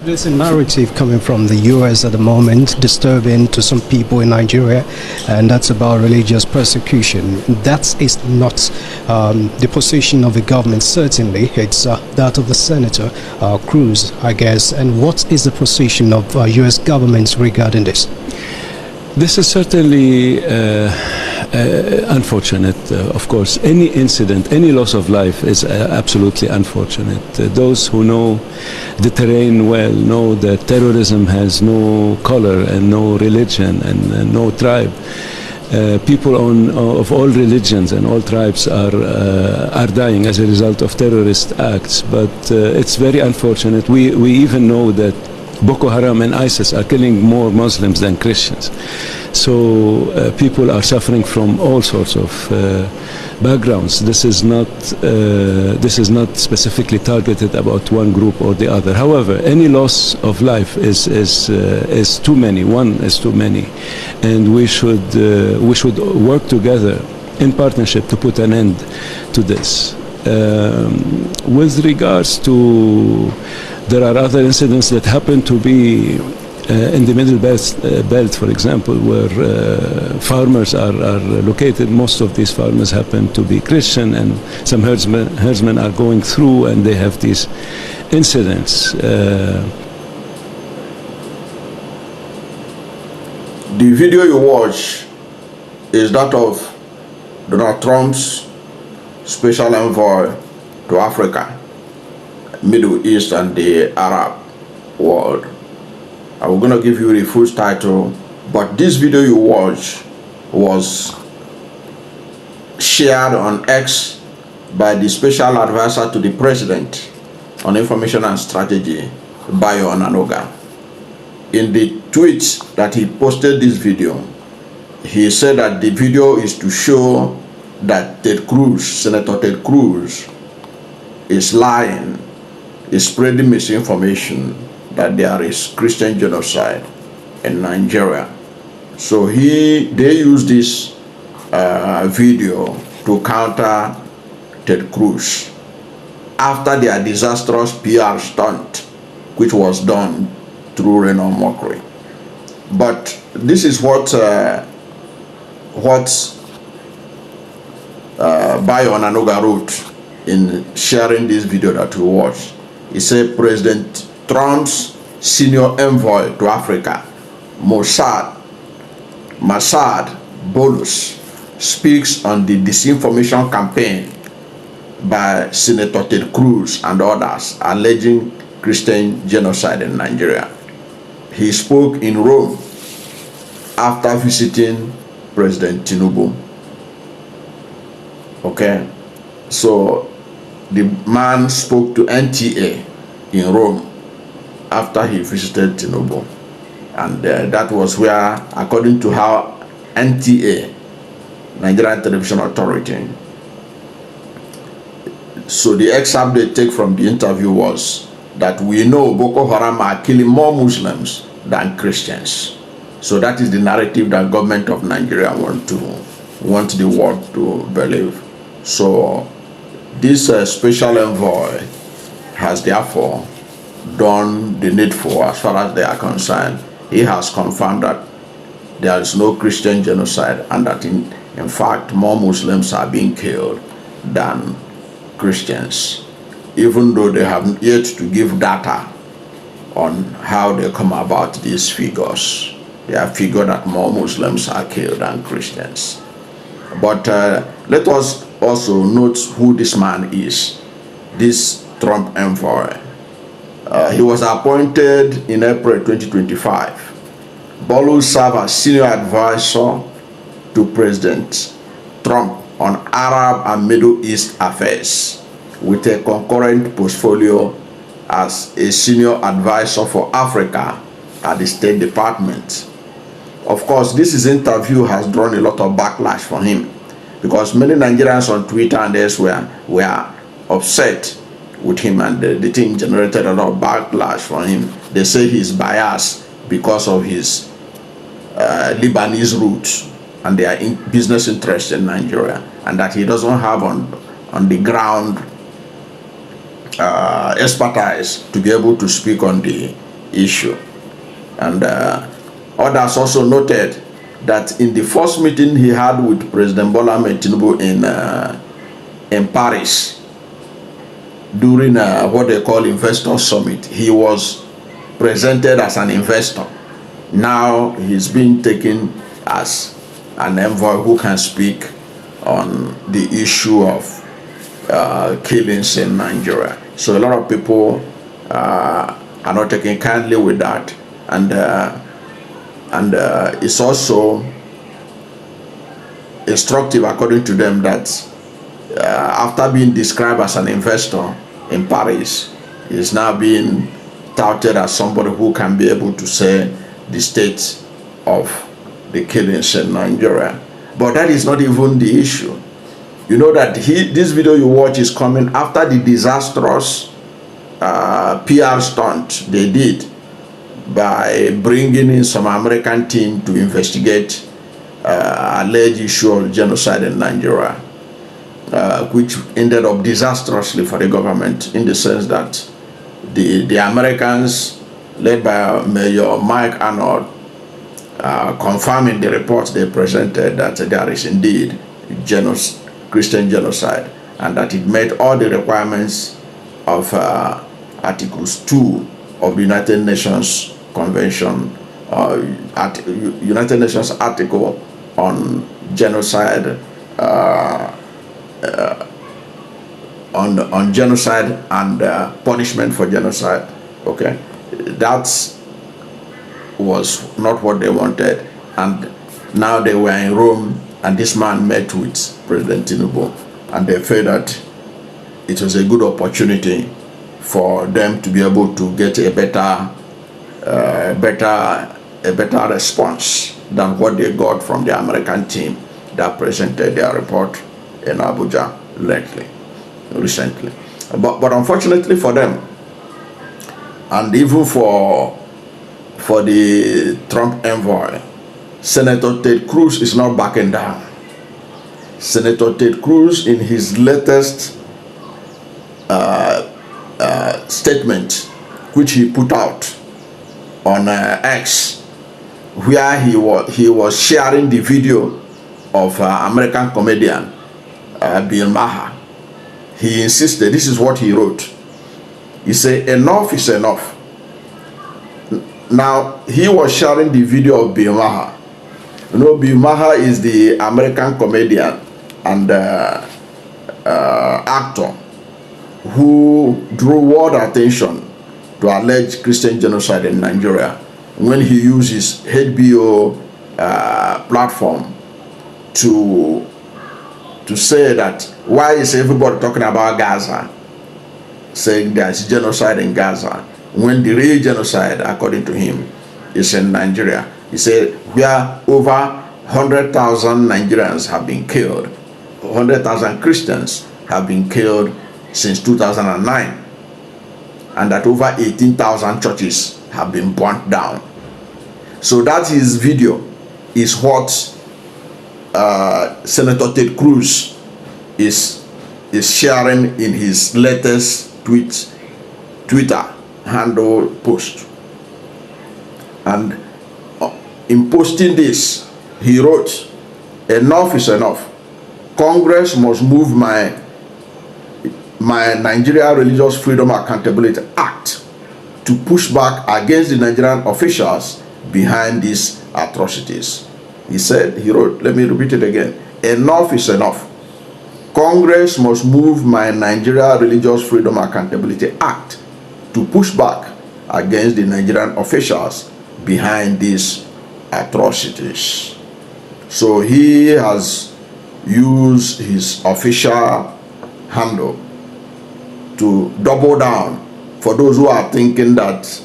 There's a narrative coming from the US at the moment, disturbing to some people in Nigeria, and that's about religious persecution. That is not the position of the government, certainly. It's that of the Senator Cruz, I guess. And what is the position of US government regarding this? This is certainly unfortunate, of course. Any incident, any loss of life is absolutely unfortunate. Those who know the terrain well know that terrorism has no color and no religion and no tribe. People of all religions and all tribes are dying as a result of terrorist acts, but it's very unfortunate. We even know that Boko Haram and ISIS are killing more Muslims than Christians. So people are suffering from all sorts of backgrounds. This is not specifically targeted about one group or the other. However, any loss of life is too many. One is too many, and we should work together in partnership to put an end to this. With regards to, there are other incidents that happen to be in the Middle Belt, for example, where farmers are located. Most of these farmers happen to be Christian, and some herdsmen are going through and they have these incidents. The video you watch is that of Donald Trump's special envoy to Africa, Middle East and the Arab world. I'm going to give you the full title, but this video you watch was shared on X by the special advisor to the president on information and strategy, Bayo Onanoga. In the tweet that he posted this video, he said that the video is to show that Ted Cruz, Senator Ted Cruz, is lying, is spreading misinformation that there is Christian genocide in Nigeria. So they use this video to counter Ted Cruz after their disastrous PR stunt, which was done through Reno Omokri. But this is what Bayo Onanoga wrote in sharing this video that we watched. He said President Trump's senior envoy to Africa, Massad Boulos, speaks on the disinformation campaign by Senator Ted Cruz and others alleging Christian genocide in Nigeria. He spoke in Rome after visiting President Tinubu. Okay, so the man spoke to NTA in Rome after he visited Tinubu, and that was where, according to how NTA, Nigerian Television Authority, so the excerpt they take from the interview was that we know Boko Haram are killing more Muslims than Christians. So that is the narrative that government of Nigeria want the world to believe. So this special envoy has therefore done the needful as far as they are concerned. He has confirmed that there is no Christian genocide and that in fact more Muslims are being killed than Christians, even though they have yet to give data on how they come about these figures. They have figured that more Muslims are killed than Christians. But let us also note who this man is, this Trump envoy. He was appointed in April 2025. Boulos served as senior advisor to President Trump on Arab and Middle East affairs, with a concurrent portfolio as a senior advisor for Africa at the State Department. Of course, this interview has drawn a lot of backlash for him, because many Nigerians on Twitter and elsewhere were upset with him, and the thing generated a lot of backlash for him. They say he's biased because of his Lebanese roots and their business interests in Nigeria, and that he doesn't have on the ground expertise to be able to speak on the issue. And others also noted that in the first meeting he had with President Bola Tinubu in Paris during what they call investor summit, he was presented as an investor. Now he's being taken as an envoy who can speak on the issue of killings in Nigeria. So a lot of people are not taking kindly with that, and it's also instructive according to them that after being described as an investor in Paris, is now being touted as somebody who can be able to say the state of the killings in Nigeria. But that is not even the issue. You know that this video you watch is coming after the disastrous PR stunt they did by bringing in some American team to investigate alleged issue of genocide in Nigeria, which ended up disastrously for the government, in the sense that the Americans, led by Major Mike Arnold, confirming the reports they presented that there is indeed Christian genocide, and that it met all the requirements of Articles 2 of the United Nations Convention, United Nations Article on Genocide, on genocide and punishment for genocide. Okay, that was not what they wanted, and now they were in Rome, and this man met with President Tinubu, and they felt that it was a good opportunity for them to be able to get a better response than what they got from the American team that presented their report in Abuja recently. But unfortunately for them, and even for the Trump envoy, Senator Ted Cruz is not backing down. Senator Ted Cruz, in his latest statement, which he put out on X, where he was sharing the video of American comedian Bill Maher, he insisted, this is what he wrote. He said, enough is enough. Now, he was sharing the video of Bill Maher. You know, Bill Maher is the American comedian and actor who drew world attention to alleged Christian genocide in Nigeria when he used his HBO platform to say that, why is everybody talking about Gaza, saying there's genocide in Gaza, when the real genocide, according to him, is in Nigeria. He said, where over 100,000 Nigerians have been killed, 100,000 Christians have been killed since 2009, and that over 18,000 churches have been burnt down. So that his video is what Senator Ted Cruz is sharing in his latest Twitter handle post. And in posting this, he wrote, enough is enough. Congress must move my Nigeria Religious Freedom Accountability Act to push back against the Nigerian officials behind these atrocities. He said, he wrote, let me repeat it again, enough is enough. Congress must move my Nigeria Religious Freedom Accountability Act to push back against the Nigerian officials behind these atrocities. So he has used his official handle to double down for those who are thinking that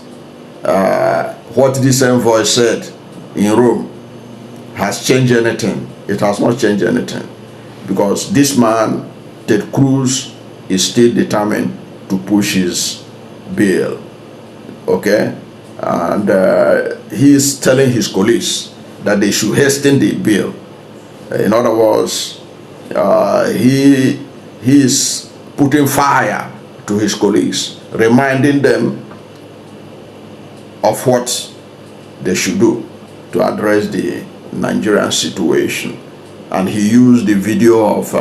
what this envoy said in Rome has changed anything. It has not changed anything, because this man, Ted Cruz, is still determined to push his bill. Okay, and he is telling his colleagues that they should hasten the bill. In other words, he is putting fire to his colleagues, reminding them of what they should do to address the Nigerian situation. And he used the video of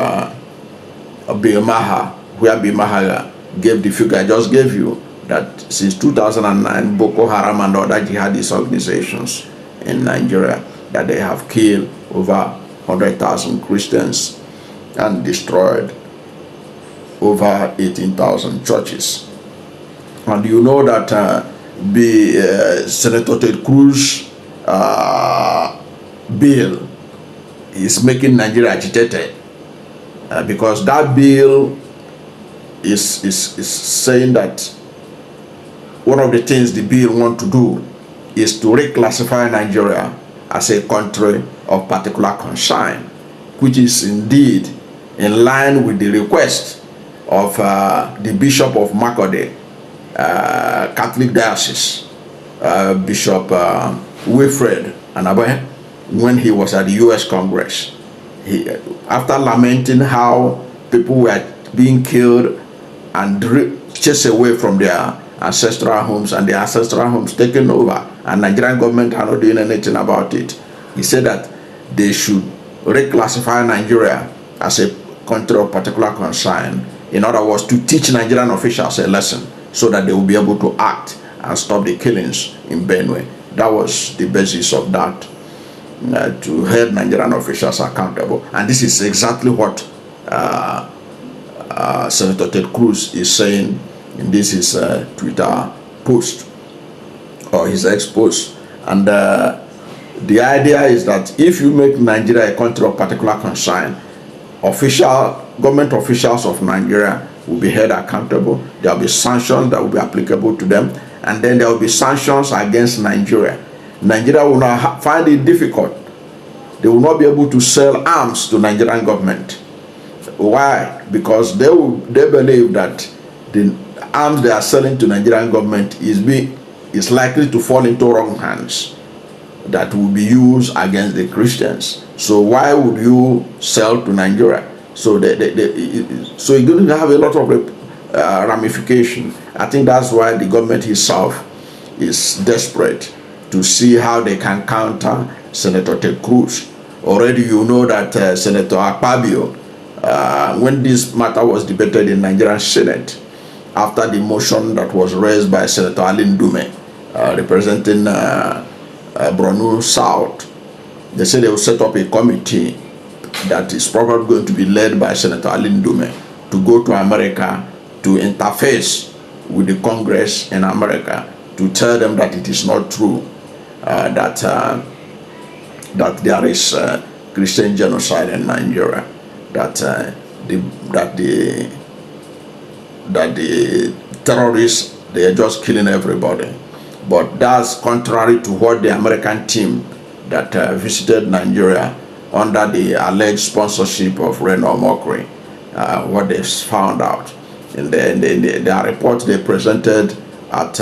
Bimaha, where Bimaha gave the figure I just gave you, that since 2009, Boko Haram and other jihadist organizations in Nigeria, that they have killed over 100,000 Christians and destroyed over 18,000 churches. And you know that Senator Ted Cruz bill is making Nigeria agitated, because that bill is saying that one of the things the bill want to do is to reclassify Nigeria as a country of particular concern, which is indeed in line with the request of the Bishop of Makurdi, Catholic Diocese, Bishop Wilfred Anabe, when he was at the U.S. Congress. After lamenting how people were being killed and chased away from their ancestral homes, and their ancestral homes taken over, and Nigerian government are not doing anything about it, he said that they should reclassify Nigeria as a country of particular concern. In other words, to teach Nigerian officials a lesson so that they will be able to act and stop the killings in Benue. That was the basis of that, to hold Nigerian officials accountable. And this is exactly what Senator Ted Cruz is saying in this his Twitter post, or his X post. And the idea is that if you make Nigeria a country of particular concern, government officials of Nigeria will be held accountable. There will be sanctions that will be applicable to them, and then there will be sanctions against Nigeria. Nigeria will not find it difficult. They will not be able to sell arms to Nigerian government. Why? Because they believe that the arms they are selling to Nigerian government is likely to fall into wrong hands that will be used against the Christians. So why would you sell to Nigeria? So so you're going to have a lot of ramification. I think that's why the government itself is desperate to see how they can counter Senator Ted Cruz. Already you know that Senator Akpabio, when this matter was debated in Nigerian Senate, after the motion that was raised by Senator Alin Dume, representing Borno South, they said they will set up a committee that is probably going to be led by Senator Alin Dume to go to America to interface with the Congress in America to tell them that it is not true that there is Christian genocide in Nigeria, that the terrorists, they are just killing everybody. But that's contrary to what the American team that visited Nigeria under the alleged sponsorship of Reno Omokri, what they found out. In their report they presented at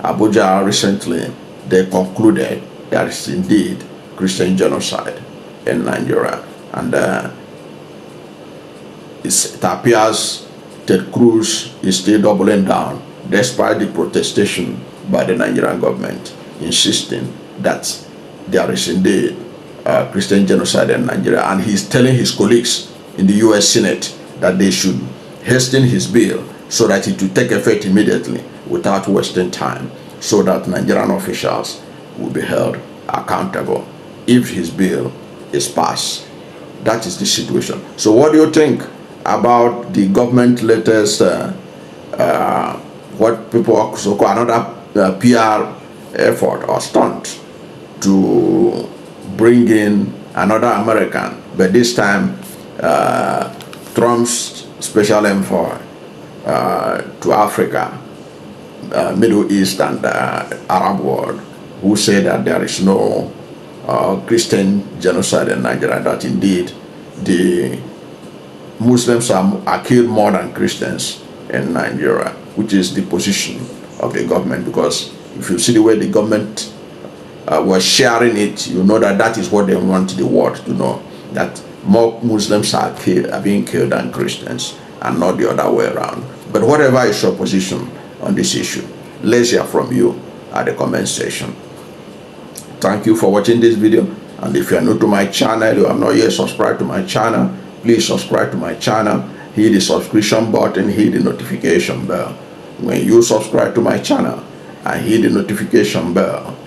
Abuja recently, they concluded there is indeed Christian genocide in Nigeria. And it appears Ted Cruz is still doubling down, despite the protestation by the Nigerian government, insisting that there is indeed Christian genocide in Nigeria. And he's telling his colleagues in the U.S. Senate that they should hasten his bill so that it will take effect immediately without wasting time, so that Nigerian officials will be held accountable if his bill is passed. That is the situation. So what do you think about the government latest, what people also call another PR effort or stunt to bring in another American, but this time Trump's special envoy to Africa, Middle East and Arab world, who say that there is no Christian genocide in Nigeria, that indeed the Muslims are killed more than Christians in Nigeria, which is the position of the government. Because if you see the way the government was sharing it, you know that that is what they want the world to know, that more Muslims are being killed than Christians, and not the other way around. But whatever is your position on this issue, let's hear from you. at the comment section. Thank you for watching this video, and if you are new to my channel, you have not yet subscribed to my channel, please subscribe to my channel, hit the subscription button, hit the notification bell. When you subscribe to my channel and hit the notification bell,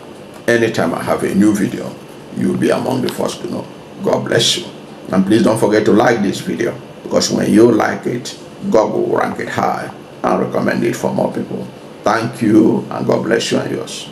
anytime I have a new video, you'll be among the first to know. God bless you. And please don't forget to like this video, because when you like it, God will rank it high and recommend it for more people. Thank you, and God bless you and yours.